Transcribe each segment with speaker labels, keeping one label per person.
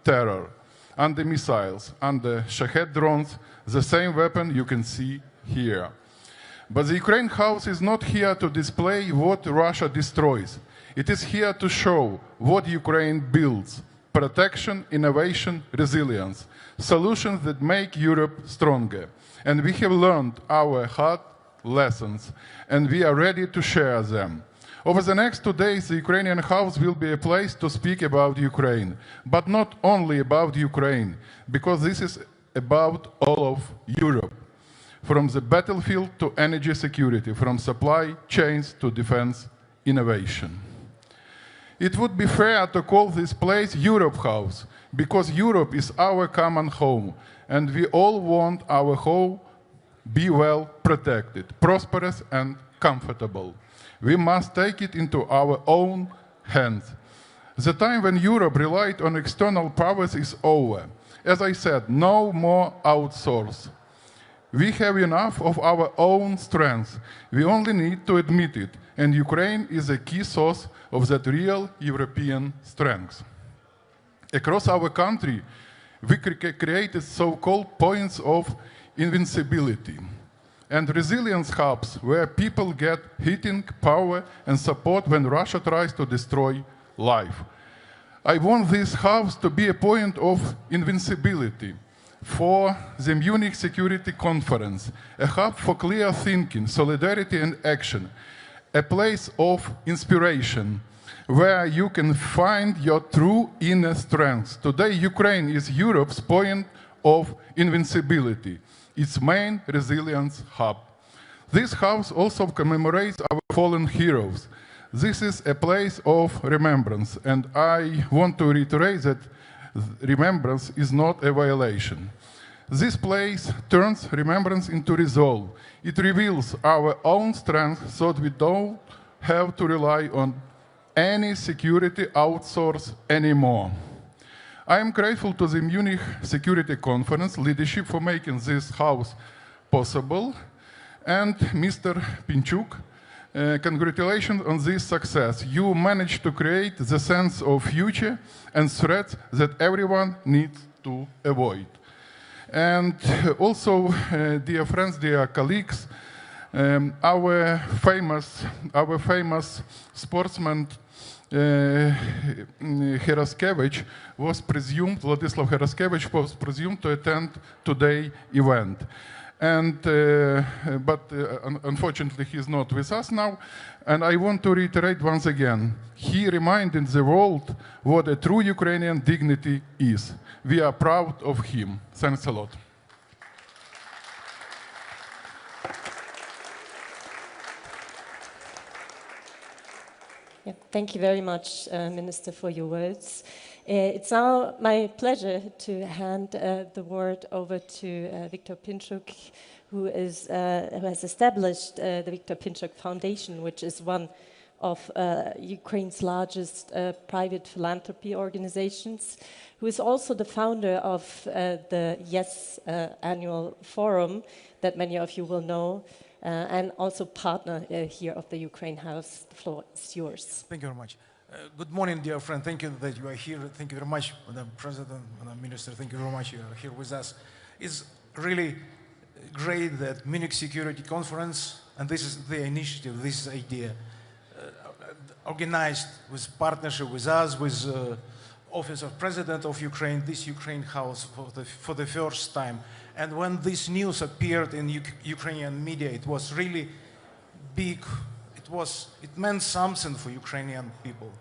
Speaker 1: terror, and the missiles, and the Shahed drones, the same weapon you can see here. But the Ukraine House is not here to display what Russia destroys. It is here to show what Ukraine builds: protection, innovation, resilience, solutions that make Europe stronger. And we have learned our hard lessons, and we are ready to share them. Over the next 2 days, the Ukrainian House will be a place to speak about Ukraine, but not only about Ukraine, because this is about all of Europe, from the battlefield to energy security, from supply chains to defense innovation. It would be fair to call this place Europe House, because Europe is our common home, and we all want our home be well protected, prosperous and comfortable. We must take it into our own hands. The time when Europe relied on external powers is over. As I said, no more outsource. We have enough of our own strength. We only need to admit it, and Ukraine is a key source of that real European strength. Across our country, we created so-called points of invincibility and resilience hubs where people get heating, power, and support when Russia tries to destroy life. I want these hubs to be a point of invincibility for the Munich Security Conference, a hub for clear thinking, solidarity, and action, a place of inspiration where you can find your true inner strength. Today, Ukraine is Europe's point of invincibility, its main resilience hub. This house also commemorates our fallen heroes. This is a place of remembrance, and I want to reiterate that remembrance is not a violation. This place turns remembrance into resolve. It reveals our own strength so that we don't have to rely on any security outsource anymore. I am grateful to the Munich Security Conference leadership for making this house possible. And Mr. Pinchuk, congratulations on this success. You managed to create the sense of future and threats that everyone needs to avoid. And also, dear friends, dear colleagues, our famous sportsman Heraskevich was presumed, Vladislav Heraskevich was presumed to attend today's event. And, but unfortunately, he's not with us now. And I want to reiterate once again, he reminded the world what a true Ukrainian dignity is. We are proud of him. Thanks a lot.
Speaker 2: Yeah, thank you very much, Minister, for your words. It's now my pleasure to hand the word over to Viktor Pinchuk, who has established the Viktor Pinchuk Foundation, which is one of Ukraine's largest private philanthropy organizations, who is also the founder of the YES annual forum that many of you will know, and also partner here of the Ukraine House. The floor is yours.
Speaker 3: Thank you very much. Good morning, dear friend. Thank you that you are here. Thank you very much, Madam President, Madam Minister. Thank you very much you are here with us. It's really great that Munich Security Conference, and this is the initiative, this is the idea, organized with partnership with us, with Office of President of Ukraine, this Ukraine House for the first time. And when this news appeared in Ukrainian media, it was really big. It meant something for Ukrainian people.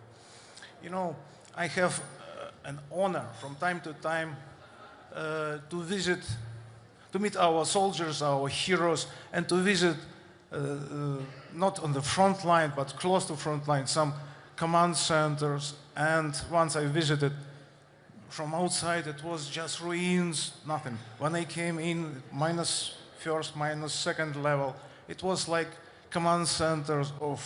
Speaker 3: You know, I have an honor from time to time to meet our soldiers, our heroes, and to visit not on the front line, but close to front line, some command centers. And once I visited from outside, it was just ruins, nothing. When I came in, minus first, minus second level, it was like command centers of,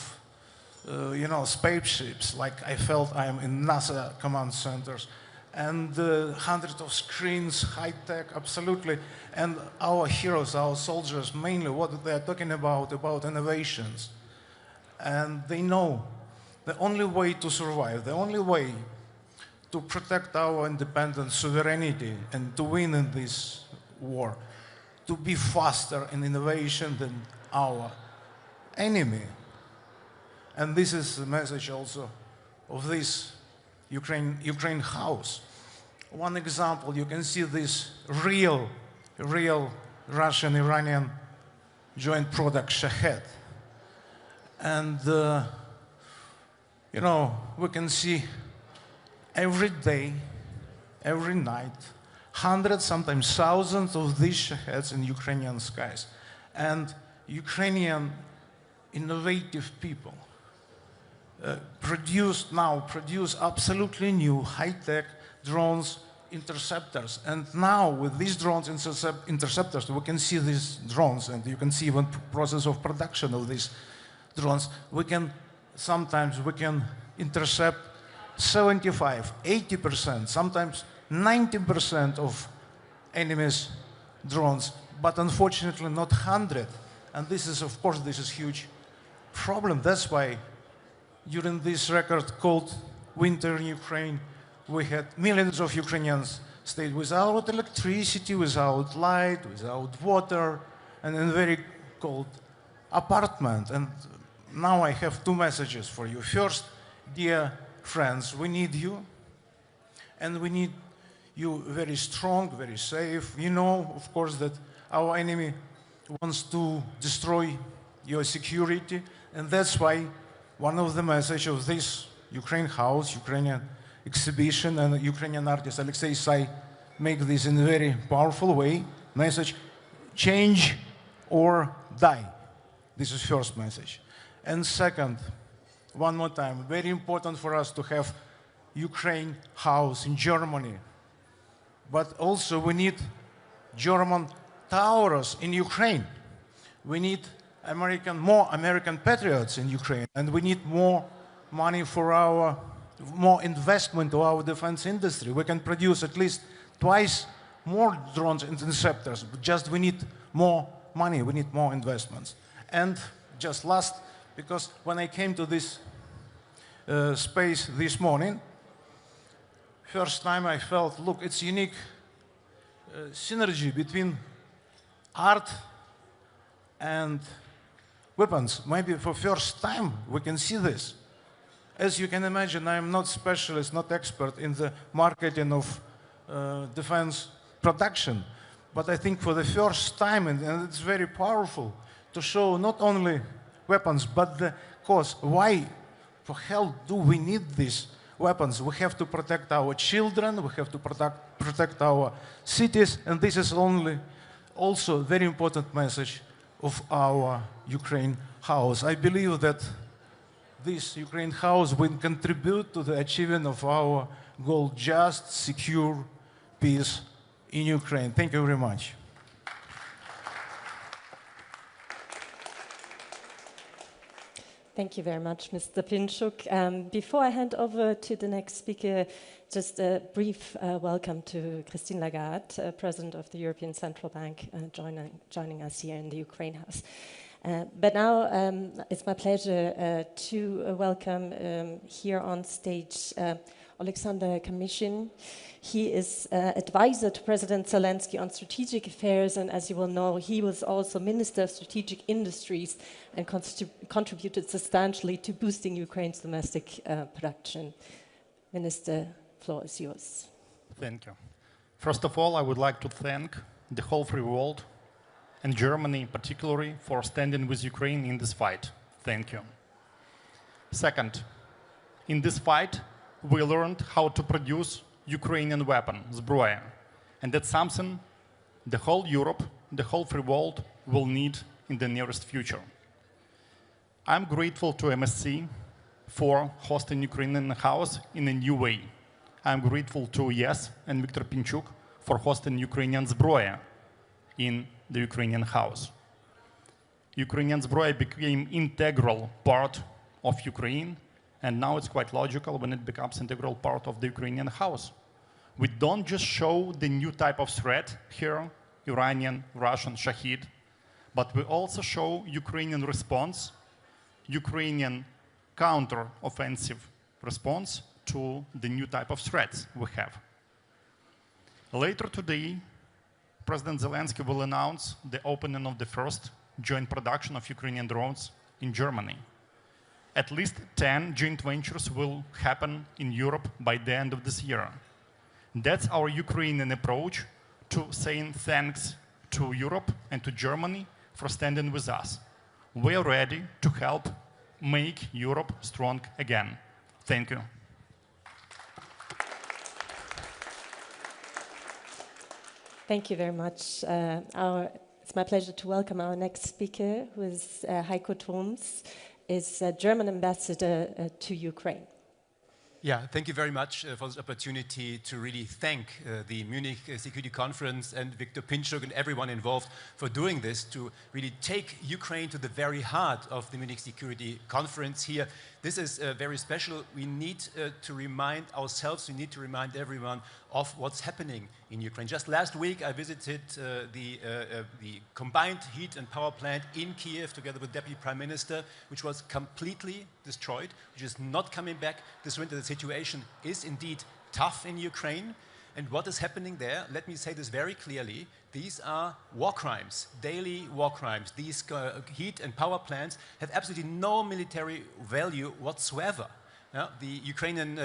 Speaker 3: you know, spaceships. Like I felt I am in NASA command centers. And hundreds of screens, high tech, absolutely. And our heroes, our soldiers, mainly what they are talking about innovations. And they know the only way to survive, the only way to protect our independence, sovereignty, and to win in this war, to be faster in innovation than our enemy. And this is the message also of this Ukraine house. One example, you can see this real Russian-Iranian joint product Shahed. And, you know, we can see every day, every night, hundreds, sometimes thousands of these Shaheds in Ukrainian skies. And Ukrainian innovative people produce absolutely new high-tech drones interceptors. And now with these drones interceptors, we can see these drones, and you can see even process of production of these drones. Sometimes we can intercept 75, 80%, sometimes 90% of enemies' drones, but unfortunately not 100. And this is, of course, this is huge problem. That's why during this record called Winter in Ukraine, we had millions of Ukrainians stayed without electricity, without light, without water, and in a very cold apartment. And now I have two messages for you. First, dear friends, we need you, and we need you very strong, very safe. You know, of course, that our enemy wants to destroy your security, and that's why one of the messages of this Ukraine house, Ukrainian exhibition, and Ukrainian artist Alexei Sai make this in a very powerful way. Message, change or die. This is first message. And second, one more time, very important for us to have Ukraine house in Germany. But also we need German towers in Ukraine. We need more American patriots in Ukraine, and we need more money for more investment to our defense industry. We can produce at least twice more drones and interceptors, but just we need more money, we need more investments. And just last, because when I came to this space this morning, first time I felt, look, it's unique synergy between art and weapons. Maybe for first time we can see this. As you can imagine, I am not specialist, not expert in the marketing of defense production, but I think for the first time, and it's very powerful, to show not only weapons, but the cause. Why, for hell, do we need these weapons? We have to protect our children, we have to protect our cities, and this is also a very important message of our Ukraine house. I believe that this Ukraine house will contribute to the achievement of our goal, just, secure peace in Ukraine. Thank you very much.
Speaker 2: Thank you very much, Mr. Pinchuk. Before I hand over to the next speaker, just a brief welcome to Christine Lagarde, President of the European Central Bank, joining us here in the Ukraine House. But now it's my pleasure to welcome here on stage Alexander Kamyshin. He is advisor to President Zelensky on strategic affairs, and as you will know, he was also Minister of Strategic Industries and contributed substantially to boosting Ukraine's domestic production. Minister, floor is yours.
Speaker 4: Thank you. First of all, I would like to thank the whole free world, and Germany particularly, for standing with Ukraine in this fight. Thank you. Second, in this fight, we learned how to produce Ukrainian weapon, zbroya, and that's something the whole Europe, the whole free world will need in the nearest future. I'm grateful to MSC for hosting Ukrainian House in a new way. I'm grateful to Yes and Viktor Pinchuk for hosting Ukrainian zbroya in the Ukrainian House. Ukrainian zbroya became integral part of Ukraine, and now it's quite logical when it becomes integral part of the Ukrainian House. We don't just show the new type of threat here, Iranian, Russian, Shahid, but we also show Ukrainian response, Ukrainian counter-offensive response to the new type of threats we have. Later today, President Zelensky will announce the opening of the first joint production of Ukrainian drones in Germany. At least 10 joint ventures will happen in Europe by the end of this year. That's our Ukrainian approach to saying thanks to Europe and to Germany for standing with us. We are ready to help make Europe strong again. Thank you.
Speaker 2: Thank you very much. It's my pleasure to welcome our next speaker, who is Heiko Thoms, is German ambassador to Ukraine.
Speaker 5: Yeah, thank you very much for this opportunity to really thank the Munich Security Conference and Viktor Pinchuk and everyone involved for doing this, to really take Ukraine to the very heart of the Munich Security Conference here. This is very special. We need to remind ourselves, we need to remind everyone of what's happening in Ukraine. Just last week, I visited the combined heat and power plant in Kiev together with Deputy Prime Minister, which was completely destroyed, which is not coming back this winter. The situation is indeed tough in Ukraine. And what is happening there, let me say this very clearly, these are war crimes, daily war crimes. These heat and power plants have absolutely no military value whatsoever. The Ukrainian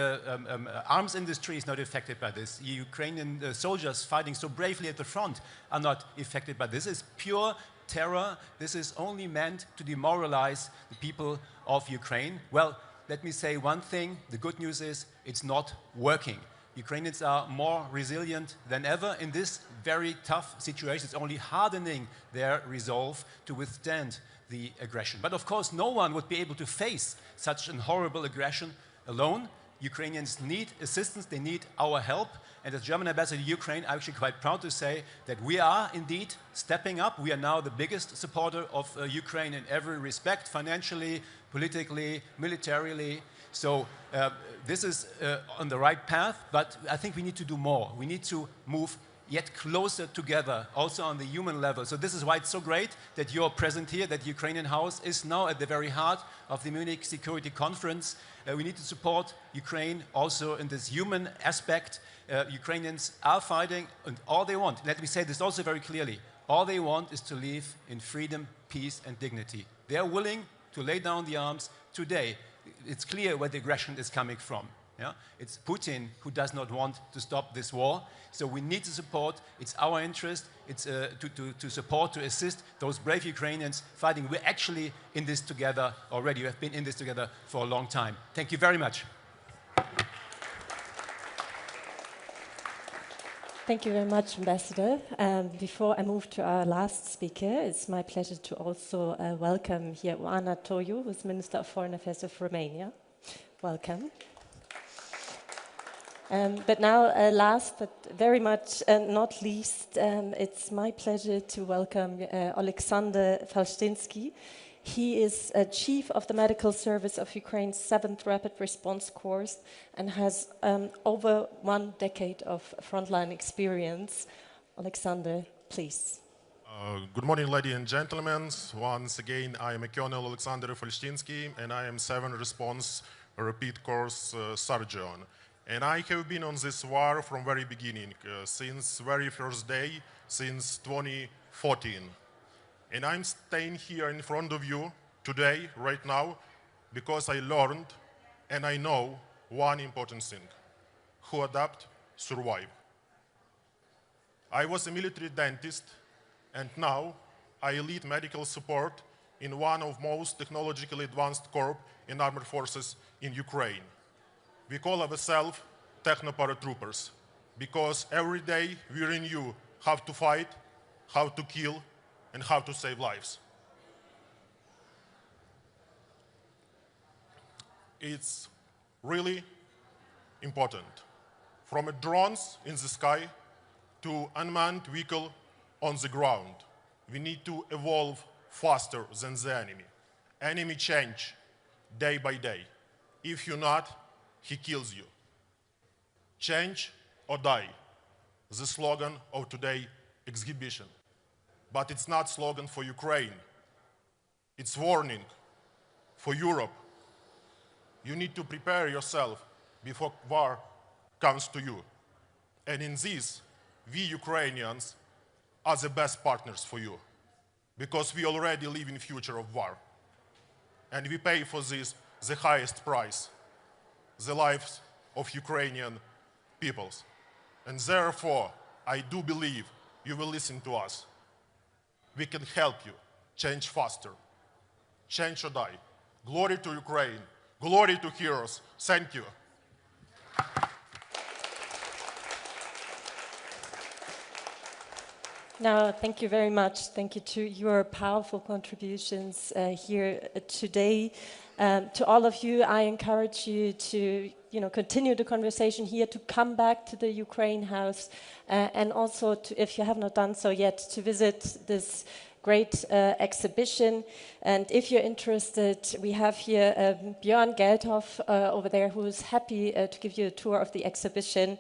Speaker 5: arms industry is not affected by this. The Ukrainian soldiers fighting so bravely at the front are not affected by this. This is pure terror. This is only meant to demoralize the people of Ukraine. Well, let me say one thing. The good news is it's not working. Ukrainians are more resilient than ever in this very tough situation. It's only hardening their resolve to withstand the aggression. But of course, no one would be able to face such an horrible aggression alone. Ukrainians need assistance, they need our help. And as German ambassador to Ukraine, I'm actually quite proud to say that we are indeed stepping up. We are now the biggest supporter of Ukraine in every respect, financially, politically, militarily. So this is on the right path, but I think we need to do more. We need to move yet closer together, also on the human level. So this is why it's so great that you're present here, that the Ukrainian House is now at the very heart of the Munich Security Conference. We need to support Ukraine also in this human aspect. Ukrainians are fighting, and all they want, let me say this also very clearly, all they want is to live in freedom, peace, and dignity. They are willing to lay down the arms today. It's clear where the aggression is coming from. Yeah? It's Putin who does not want to stop this war. So we need to support. It's our interest. It's to support, to assist those brave Ukrainians fighting. We're actually in this together already. We have been in this together for a long time. Thank you very much.
Speaker 2: Thank you very much, Ambassador. Before I move to our last speaker, it's my pleasure to also welcome here Oana Toiu, who is Minister of Foreign Affairs of Romania. Welcome. But now, last but very much not least, it's my pleasure to welcome Alexander Falstinsky. He is Chief of the Medical Service of Ukraine's 7th Rapid Response Corps and has over 1 decade of frontline experience. Alexander, please.
Speaker 6: Good morning, ladies and gentlemen. Once again, I am Colonel Alexander Falstinsky, and I am 7th Response Rapid Corps Sergeant. And I have been on this war from very beginning, since very first day, since 2014. And I'm staying here in front of you today, right now, because I learned and I know one important thing: who adapt, survive. I was a military dentist, and now I lead medical support in one of most technologically advanced corps in armed forces in Ukraine. We call ourselves techno-paratroopers, because every day we renew how to fight, how to kill, and how to save lives. It's really important. From drones in the sky to unmanned vehicle on the ground, we need to evolve faster than the enemy. Enemy change day by day. If you're not, he kills you. Change or die, the slogan of today's exhibition. But it's not slogan for Ukraine. It's warning for Europe. You need to prepare yourself, before war comes to you. And in this, we Ukrainians are the best partners for you, because we already live in the future of war. And we pay for this the highest price, the lives of Ukrainian peoples. And therefore, I do believe you will listen to us. We can help you change faster. Change or die. Glory to Ukraine. Glory to heroes. Thank you.
Speaker 2: Now, thank you very much. Thank you to your powerful contributions here today. To all of you, I encourage you to continue the conversation here, to come back to the Ukraine House, and also, to, if you have not done so yet, to visit this great exhibition. And if you're interested, we have here Björn Geldhoff over there, who is happy to give you a tour of the exhibition.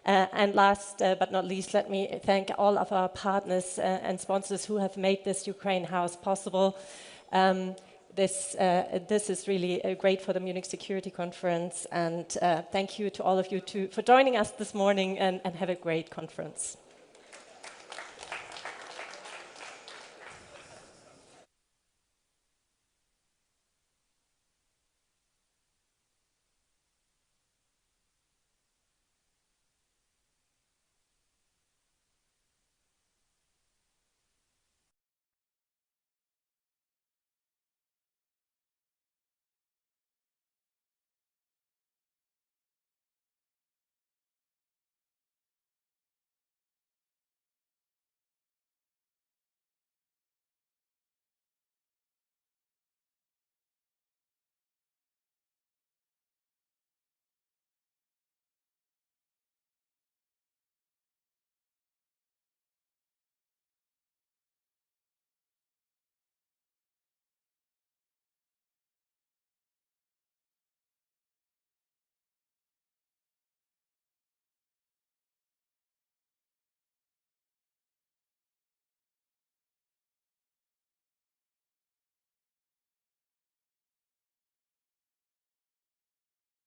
Speaker 2: And last but not least, let me thank all of our partners and sponsors who have made this Ukraine House possible. This is really great for the Munich Security Conference, and thank you to all of you for joining us this morning, and have a great conference.